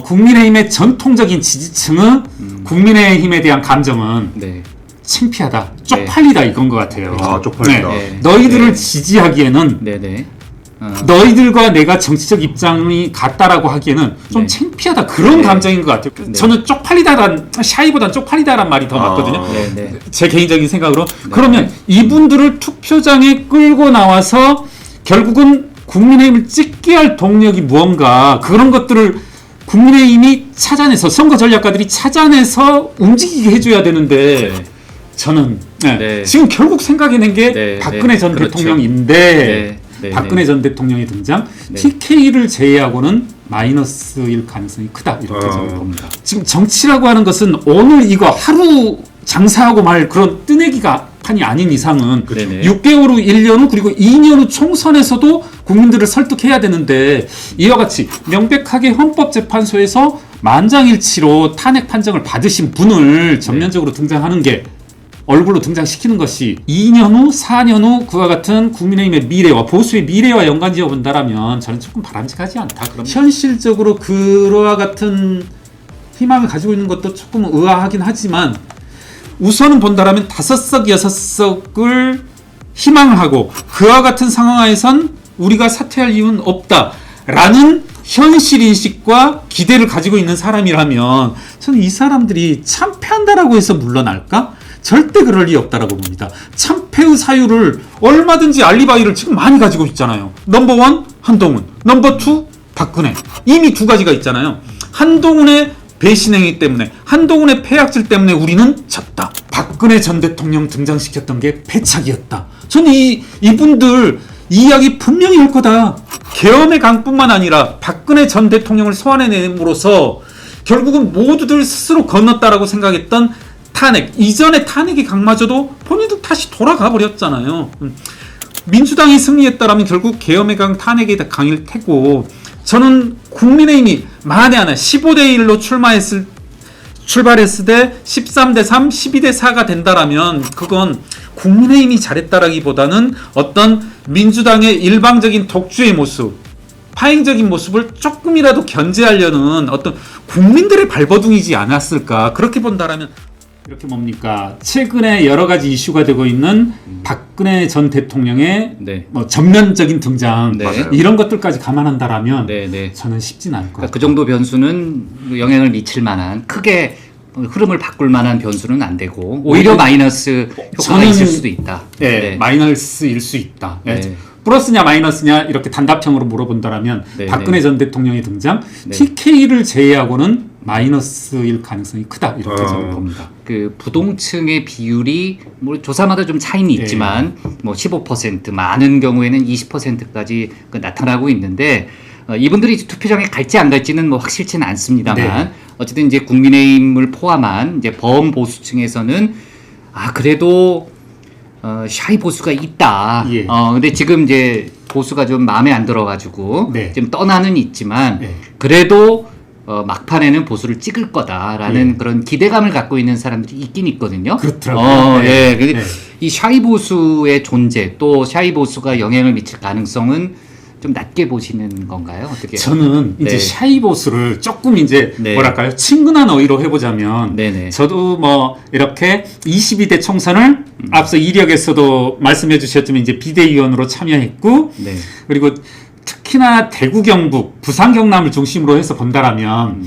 국민의힘의 전통적인 지지층은 국민의힘에 대한 감정은 네. 창피하다, 쪽팔리다 이건 것 같아요. 아, 쪽팔리다. 네. 너희들을 네. 지지하기에는 네네. 너희들과 내가 정치적 입장이 같다라고 하기에는 좀 네. 창피하다 그런 네. 감정인 것 같아요. 네. 저는 쪽팔리다란 샤이보단 쪽팔리다란 말이 더 맞거든요. 네네. 제 개인적인 생각으로. 그러면 이분들을 투표장에 끌고 나와서 결국은 국민의힘을 찍게 할 동력이 무언가 그런 것들을 국민의힘이 찾아내서 선거 전략가들이 찾아내서 움직이게 해줘야 되는데 저는 네. 지금 결국 생각해낸 게 네. 박근혜 네. 전 그렇죠. 대통령인데 네. 박근혜 전 대통령의 등장 네. TK를 제외하고는 마이너스일 가능성이 크다 이렇게 저는 봅니다. 지금 정치라고 하는 것은 오늘 이거 하루 장사하고 말 그런 뜨내기가 판이 아닌 이상은 네네. 6개월 후 1년 후 그리고 2년 후 총선에서도 국민들을 설득해야 되는데 이와 같이 명백하게 헌법재판소에서 만장일치로 탄핵 판정을 받으신 분을 전면적으로 등장하는 게 얼굴로 등장시키는 것이 2년 후, 4년 후 그와 같은 국민의힘의 미래와 보수의 미래와 연관지어 본다라면 저는 조금 바람직하지 않다. 그럼 현실적으로 그와 같은 희망을 가지고 있는 것도 조금 의아하긴 하지만 우선은 본다라면 5석, 6석을 희망을 하고 그와 같은 상황에선 우리가 사퇴할 이유는 없다라는 현실인식과 기대를 가지고 있는 사람이라면 저는 이 사람들이 참패한다라고 해서 물러날까? 절대 그럴 리 없다라고 봅니다. 참패의 사유를 얼마든지 알리바이를 지금 많이 가지고 있잖아요. 넘버 1 한동훈, 넘버 2 박근혜. 이미 두 가지가 있잖아요. 한동훈의 배신행위 때문에 한동훈의 패약질 때문에 우리는 졌다. 박근혜 전 대통령 등장시켰던 게 패착이었다. 저는 이분들 이 이야기 분명히 할 거다. 계엄의 강뿐만 아니라 박근혜 전 대통령을 소환해냄으로써 결국은 모두들 스스로 건넜다라고 생각했던 탄핵, 이전의 탄핵의 강마저도 본인들 다시 돌아가 버렸잖아요. 민주당이 승리했다라면 결국 계엄의 강, 탄핵의 강일 테고 저는 국민의힘이 만에 하나 15대 1로 출발했을 때 13대 3, 12대 4가 된다라면 그건 국민의힘이 잘했다라기보다는 어떤 민주당의 일방적인 독주의 모습, 파행적인 모습을 조금이라도 견제하려는 어떤 국민들의 발버둥이지 않았을까 그렇게 본다라면 이렇게 뭡니까? 최근에 여러 가지 이슈가 되고 있는 박근혜 전 대통령의 네. 뭐 전면적인 등장 네. 이런 것들까지 감안한다라면 네네. 저는 쉽진 않을 것 그러니까 같아요. 그 정도 변수는 영향을 미칠 만한 크게 흐름을 바꿀 만한 변수는 안 되고 오히려 마이너스 효과가 저는- 있을 수도 있다. 네, 마이너스일 수 있다. 네. 네. 플러스냐 마이너스냐 이렇게 단답형으로 물어본다라면 네, 박근혜 네. 전 대통령의 등장 네. TK를 제외하고는 마이너스일 가능성이 크다 이렇게 저는 봅니다. 그 부동층의 비율이 뭐 조사마다 좀 차이는 있지만 뭐 15% 많은 경우에는 20%까지 나타나고 있는데 이분들이 이제 투표장에 갈지 안 갈지는 뭐 확실치는 않습니다만 네. 어쨌든 이제 국민의힘을 포함한 이제 범보수층에서는 그래도 샤이 보수가 있다. 예. 근데 지금 이제 보수가 좀 마음에 안 들어가지고 네. 좀 떠나는 있지만 네. 그래도 막판에는 보수를 찍을 거다라는 예. 그런 기대감을 갖고 있는 사람들이 있긴 있거든요. 그렇더라고요. 네. 예. 네. 이 샤이 보수의 존재 또 샤이 보수가 영향을 미칠 가능성은 좀 낮게 보시는 건가요? 어떻게? 저는 이제 네. 샤이 보수를 조금 이제 네. 뭐랄까요 친근한 어휘로 해보자면 네네. 저도 뭐 이렇게 22대 총선을 앞서 이력에서도 말씀해 주셨지만 이제 비대위원으로 참여했고 네. 그리고 특히나 대구 경북 부산 경남을 중심으로 해서 본다라면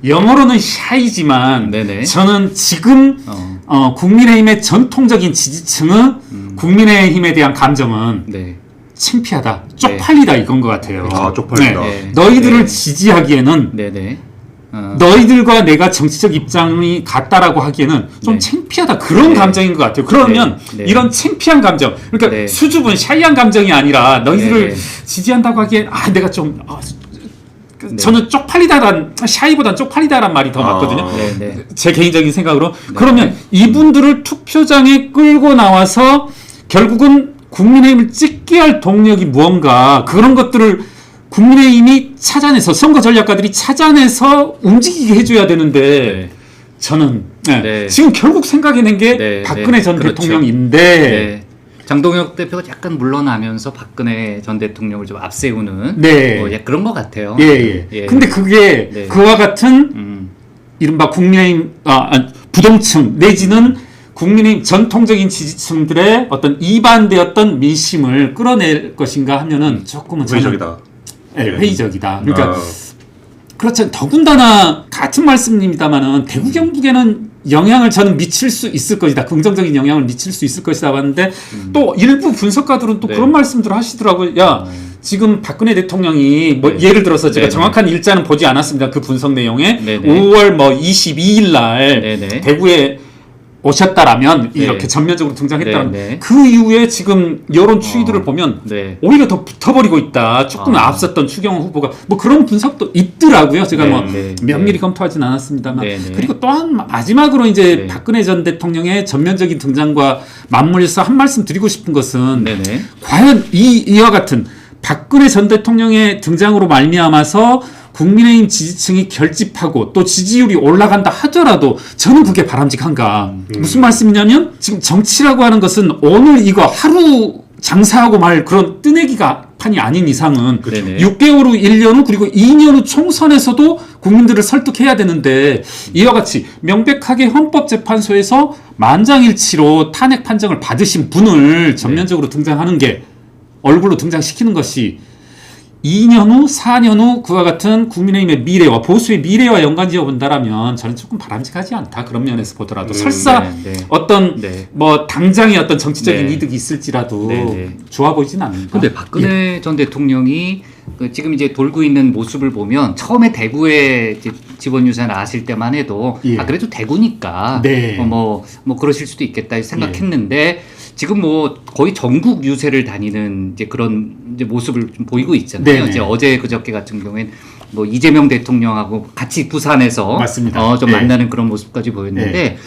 영어로는 샤이지만 네네. 저는 지금 국민의힘의 전통적인 지지층은 국민의힘에 대한 감정은 네. 창피하다, 쪽팔리다 이건 것 같아요. 아, 쪽팔리다. 네. 너희들을 네. 지지하기에는 네네. 너희들과 내가 정치적 입장이 같다라고 하기에는 좀 네. 창피하다 그런 네. 감정인 것 같아요. 그러면 네. 이런 창피한 감정, 그러니까 네. 수줍은 샤이한 감정이 아니라 너희들을 네. 지지한다고 하기엔 내가 좀 네. 저는 쪽팔리다란 샤이보단 쪽팔리다란 말이 더 맞거든요. 네네. 제 개인적인 생각으로 그러면 이분들을 투표장에 끌고 나와서 결국은 국민의힘을 찍게 할 동력이 무언가 그런 것들을 국민의힘이 찾아내서 선거 전략가들이 찾아내서 움직이게 해줘야 되는데 저는 네. 지금 결국 생각해낸 게 네. 박근혜 전 그렇죠. 대통령인데 네. 장동혁 대표가 약간 물러나면서 박근혜 전 대통령을 좀 앞세우는 네. 예, 그런 것 같아요. 예. 예. 근데 그게 네. 그와 같은 음, 이른바 국민의힘 부동층 내지는 국민의힘 전통적인 지지층들의 어떤 이반되었던 민심을 끌어낼 것인가 하면은 조금은 저는 회의적이다. 예, 회의적이다. 그러니까 아, 그렇죠. 더군다나 같은 말씀입니다만은 대구 경북에는 영향을 저는 미칠 수 있을 것이다. 긍정적인 영향을 미칠 수 있을 것이다 봤는데 또 일부 분석가들은 또 네. 그런 말씀들을 하시더라고요. 야, 지금 박근혜 대통령이 뭐 네. 예를 들어서 제가 네, 정확한 일자는 보지 않았습니다. 그 분석 내용에 네, 네. 5월 뭐 22일 날 네, 네. 대구에 오셨다라면 네. 이렇게 전면적으로 등장했다면 네, 네. 그 이후에 지금 여론 추이들을 보면 네. 오히려 더 붙어버리고 있다. 조금 앞섰던 추경호 후보가 뭐 그런 분석도 있더라고요. 제가 네, 뭐 네, 면밀히 네. 검토하진 않았습니다만 네, 네. 그리고 또한 마지막으로 이제 네. 박근혜 전 대통령의 전면적인 등장과 맞물려서 한 말씀 드리고 싶은 것은 네네. 과연 이와 같은 박근혜 전 대통령의 등장으로 말미암아서 국민의힘 지지층이 결집하고 또 지지율이 올라간다 하더라도 저는 그게 바람직한가. 무슨 말씀이냐면 지금 정치라고 하는 것은 오늘 이거 하루 장사하고 말 그런 뜨내기가 판이 아닌 이상은 네네. 6개월 후 1년 후 그리고 2년 후 총선에서도 국민들을 설득해야 되는데 이와 같이 명백하게 헌법재판소에서 만장일치로 탄핵 판정을 받으신 분을 전면적으로 등장하는 게 얼굴로 등장시키는 것이 2년 후, 4년 후 그와 같은 국민의힘의 미래와 보수의 미래와 연관지어 본다라면 저는 조금 바람직하지 않다. 그런 면에서 보더라도 설사 네, 네. 어떤 네. 뭐 당장의 어떤 정치적인 네. 이득이 있을지라도 네, 네. 좋아 보이진 않는다. 근데 박근혜 전 대통령이 그 지금 이제 돌고 있는 모습을 보면 처음에 대구에 이제 집원 유세 나왔을 때만 해도 예. 아 그래도 대구니까 네. 뭐 그러실 수도 있겠다 생각했는데 지금 뭐 거의 전국 유세를 다니는 이제 그런 이제 모습을 좀 보이고 있잖아요. 네네. 이제 어제 그저께 같은 경우엔 뭐 이재명 대통령하고 같이 부산에서 맞습니다. 좀 네. 만나는 그런 모습까지 보였는데 네.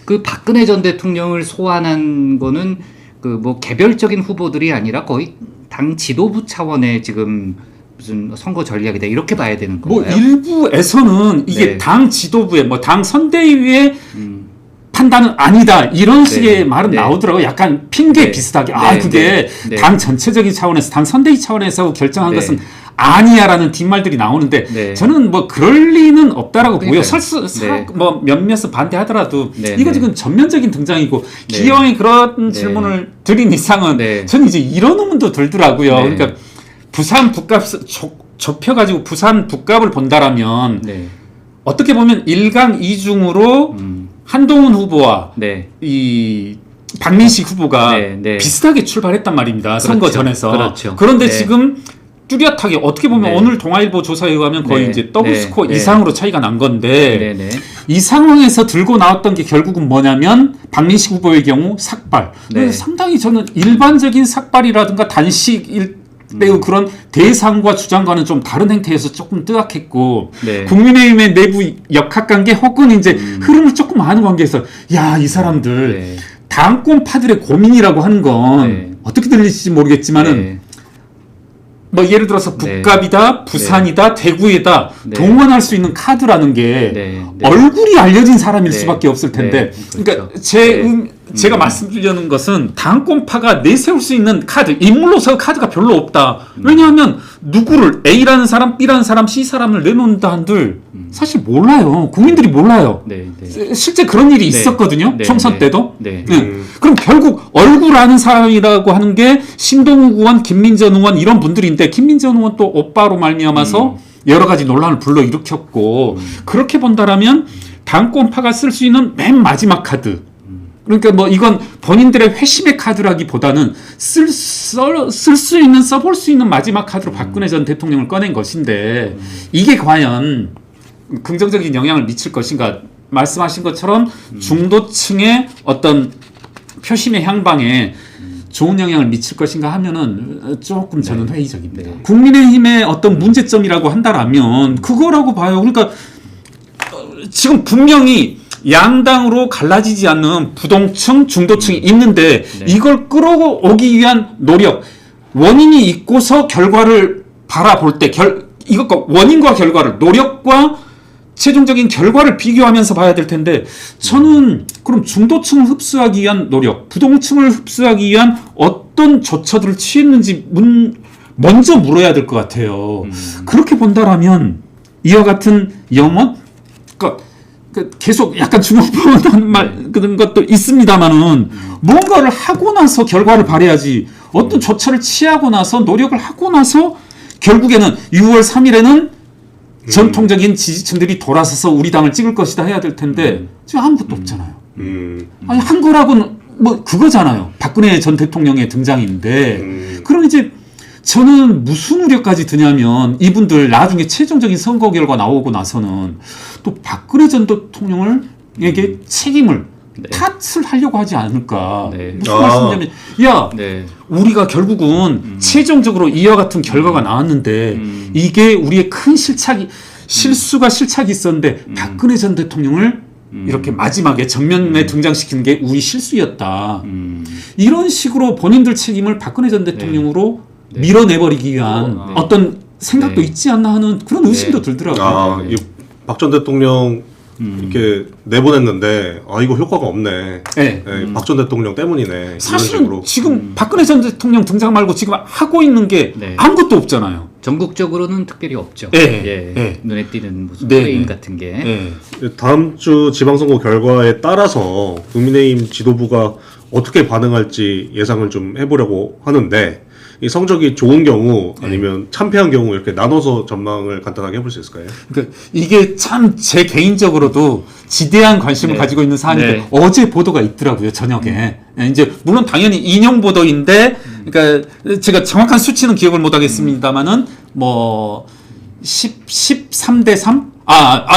그 박근혜 전 대통령을 소환한 거는 그 뭐 개별적인 후보들이 아니라 거의 당 지도부 차원의 지금 무슨 선거 전략이다 이렇게 봐야 되는 뭐 건가요? 일부에서는 이게 네. 당 지도부의 뭐 당 선대위의 음, 판단은 아니다 이런 식의 네. 말은 네. 나오더라고요. 약간 핑계 네. 비슷하게 네. 그게 네. 당 전체적인 차원에서 당 선대위 차원에서 결정한 네. 것은 아니야라는 뒷말들이 나오는데 네. 저는 뭐 그럴 리는 없다라고 보여. 그러니까요. 네. 뭐 몇몇은 반대하더라도 네. 이거 네. 지금 전면적인 등장이고 네. 기왕에 그런 네. 질문을 드린 이상은 네. 저는 이제 이런 의문도 들더라고요. 네. 그러니까 부산 부값 좁혀가지고 부산 부값을 본다라면 네. 어떻게 보면 1강 2중으로 한동훈 후보와 네. 이 박민식 후보가 네, 네. 비슷하게 출발했단 말입니다. 선거 전에서. 그렇죠. 그런데 네. 지금 뚜렷하게 어떻게 보면 네. 오늘 동아일보 조사에 의하면 거의 네. 이제 더블 네. 스코어 네. 이상으로 차이가 난 건데 네, 네. 이 상황에서 들고 나왔던 게 결국은 뭐냐면 박민식 후보의 경우 삭발. 네. 상당히 저는 일반적인 삭발이라든가 단식 매우 그런 대상과 주장과는 좀 다른 행태에서 조금 뜨악했고 네. 국민의힘의 내부 역학관계 혹은 이제 흐름을 조금 아는 관계에서 야 이 사람들 네. 당권파들의 고민이라고 하는 건 네. 어떻게 들릴지 모르겠지만은 네. 뭐 예를 들어서 네. 북갑이다, 부산이다, 대구에다 네. 동원할 수 있는 카드라는 게 네. 네. 얼굴이 알려진 사람일 네. 수밖에 없을 텐데, 네. 그러니까 그렇죠. 제가 말씀드리려는 것은 당권파가 내세울 수 있는 카드, 인물로서 카드가 별로 없다. 왜냐하면 누구를 A라는 사람, B라는 사람, C 사람을 내놓는다 한들 사실 몰라요. 국민들이 몰라요. 네. 네. 실제 그런 일이 네. 있었거든요. 네. 총선 네. 때도. 네. 그럼 결국 얼굴 아는 사람이라고 하는 게 신동욱 의원, 김민전 의원 이런 분들인데 김민전 의원 또 오빠로 말미암아서 여러 가지 논란을 불러일으켰고 그렇게 본다라면 당권파가 쓸 수 있는 맨 마지막 카드. 그러니까 뭐 이건 본인들의 회심의 카드라기보다는 쓸 수 있는 써볼 수 있는 마지막 카드로 박근혜 전 대통령을 꺼낸 것인데 이게 과연 긍정적인 영향을 미칠 것인가 말씀하신 것처럼 중도층의 어떤 표심의 향방에 좋은 영향을 미칠 것인가 하면은 조금 저는 회의적입니다. 네. 국민의힘의 어떤 문제점이라고 한다라면 그거라고 봐요. 그러니까 지금 분명히 양당으로 갈라지지 않는 부동층, 중도층이 있는데 네. 이걸 끌어오기 위한 노력, 원인이 있고서 결과를 바라볼 때 이것과 원인과 결과를 노력과 최종적인 결과를 비교하면서 봐야 될 텐데 저는 그럼 중도층을 흡수하기 위한 노력, 부동층을 흡수하기 위한 어떤 조처들을 취했는지 먼저 물어야 될 것 같아요. 그렇게 본다라면 이와 같은 영원, 그러니까 계속 약간 중업보다는 말 그런 것도 있습니다만은 뭔가를 하고 나서 결과를 발휘하지 어떤 조처를 취하고 나서 노력을 하고 나서 결국에는 6월 3일에는 전통적인 지지층들이 돌아서서 우리 당을 찍을 것이다 해야 될 텐데 지금 아무것도 없잖아요. 아니 한 거라고는 뭐 그거잖아요. 박근혜 전 대통령의 등장인데 그럼 이제 저는 무슨 우려까지 드냐면 이분들 나중에 최종적인 선거 결과 나오고 나서는 또 박근혜 전 대통령에게 책임을 탓을 하려고 하지 않을까. 무슨 말씀이냐면 야 우리가 결국은 최종적으로 이와 같은 결과가 나왔는데 이게 우리의 큰 실수가 실착이 있었는데 박근혜 전 대통령을 이렇게 마지막에 정면에 등장시키는 게 우리 실수였다. 이런 식으로 본인들 책임을 박근혜 전 대통령으로 밀어내버리기 위한 어떤 생각도 있지 않나 하는 그런 의심도 들더라고요. 박 전 대통령 이렇게 내보냈는데 이거 효과가 없네. 박 전 대통령 때문이네. 사실은 지금 박근혜 전 대통령 등장 말고 지금 하고 있는 게 아무것도 없잖아요. 전국적으로는 특별히 없죠. 눈에 띄는 무슨 프레임 같은 게. 다음 주 지방선거 결과에 따라서 국민의힘 지도부가 어떻게 반응할지 예상을 좀 해보려고 하는데 이 성적이 좋은 경우 아니면 참패한 경우 이렇게 나눠서 전망을 간단하게 해볼 수 있을까요? 그러니까 이게 참 제 개인적으로도 지대한 관심을 가지고 있는 사안인데 어제 보도가 있더라고요, 저녁에. 이제 물론 당연히 인용 보도인데 그러니까 제가 정확한 수치는 기억을 못 하겠습니다만은 뭐 13대 3?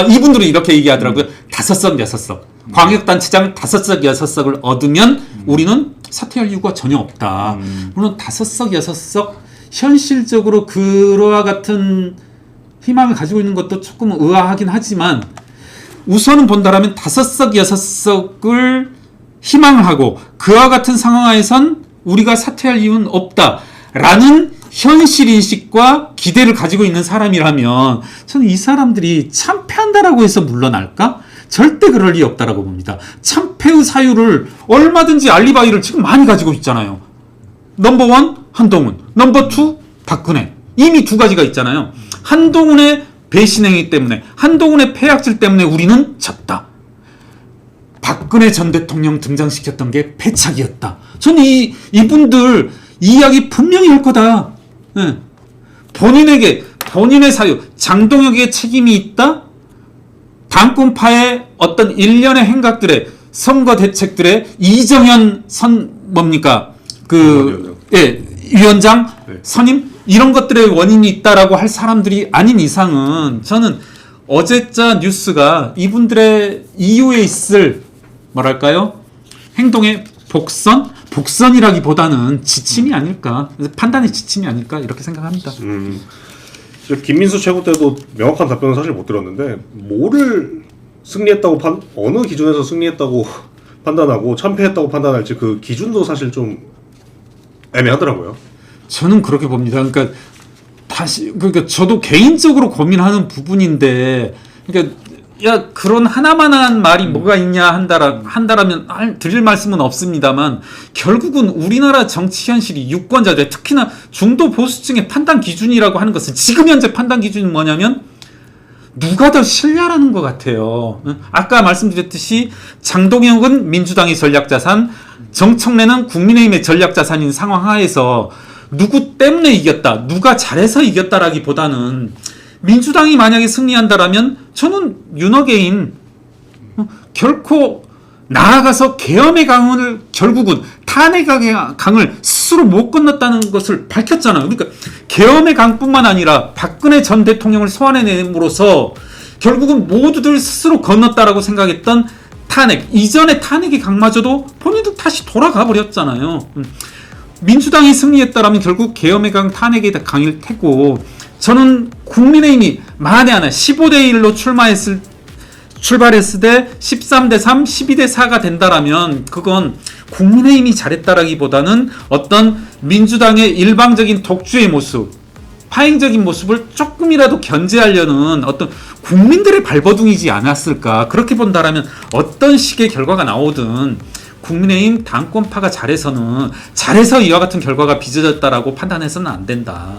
이분들은 이렇게 얘기하더라고요. 5석, 6석. 광역단체장 5석, 6석을 얻으면 우리는 사퇴할 이유가 전혀 없다. 물론 5석, 6석 현실적으로 그와 같은 희망을 가지고 있는 것도 조금 의아하긴 하지만 우선은 본다라면 5석, 6석을 희망을 하고 그와 같은 상황에선 우리가 사퇴할 이유는 없다라는 현실인식과 기대를 가지고 있는 사람이라면 저는 이 사람들이 참패한다라고 해서 물러날까? 절대 그럴 리 없다라고 봅니다. 참패의 사유를 얼마든지 알리바이를 지금 많이 가지고 있잖아요. 넘버 1 한동훈, 넘버 2 박근혜. 이미 2가지가 있잖아요. 한동훈의 배신행위 때문에, 한동훈의 패약질 때문에 우리는 졌다. 박근혜 전 대통령 등장시켰던 게 패착이었다. 저는 이분들 이야기 분명히 할 거다. 본인의 사유, 장동혁의 책임이 있다. 당권파의 어떤 일련의 행각들의 선거 대책들의 이정현 위원장 선임 이런 것들의 원인이 있다라고 할 사람들이 아닌 이상은 저는 어제자 뉴스가 이분들의 이후에 있을 뭐랄까요? 행동의 복선이라기보다는 지침이 아닐까, 판단의 지침이 아닐까 이렇게 생각합니다. 김민수 최고 때도 명확한 답변은 사실 못 들었는데 뭐를 승리했다고 어느 기준에서 승리했다고 판단하고 참패했다고 판단할지 그 기준도 사실 좀 애매하더라고요. 저는 그렇게 봅니다. 그러니까 저도 개인적으로 고민하는 부분인데, 그러니까 그런 하나만한 말이 뭐가 있냐 한다라면 드릴 말씀은 없습니다만 결국은 우리나라 정치 현실이 유권자들 특히나 중도 보수층의 판단 기준이라고 하는 것은 지금 현재 판단 기준은 뭐냐면 누가 더 신뢰라는 것 같아요. 아까 말씀드렸듯이 장동혁은 민주당의 전략자산, 정청래는 국민의힘의 전략자산인 상황 하에서 누구 때문에 이겼다, 누가 잘해서 이겼다라기보다는 민주당이 만약에 승리한다라면 저는 윤어게인 결코 나아가서 계엄의 강을 결국은 탄핵의 강을 스스로 못 건넜다는 것을 밝혔잖아요. 그러니까 계엄의 강뿐만 아니라 박근혜 전 대통령을 소환해냄으로써 결국은 모두들 스스로 건넜다라고 생각했던 탄핵, 이전의 탄핵의 강마저도 본인들 다시 돌아가 버렸잖아요. 민주당이 승리했다라면 결국 계엄의 강, 탄핵의 강일 테고, 저는 국민의힘이 만에 하나 15대 1로 출발했을 때 13대 3, 12대 4가 된다라면 그건 국민의힘이 잘했다라기보다는 어떤 민주당의 일방적인 독주의 모습, 파행적인 모습을 조금이라도 견제하려는 어떤 국민들의 발버둥이지 않았을까. 그렇게 본다라면 어떤 식의 결과가 나오든 국민의힘 당권파가 잘해서 이와 같은 결과가 빚어졌다라고 판단해서는 안 된다.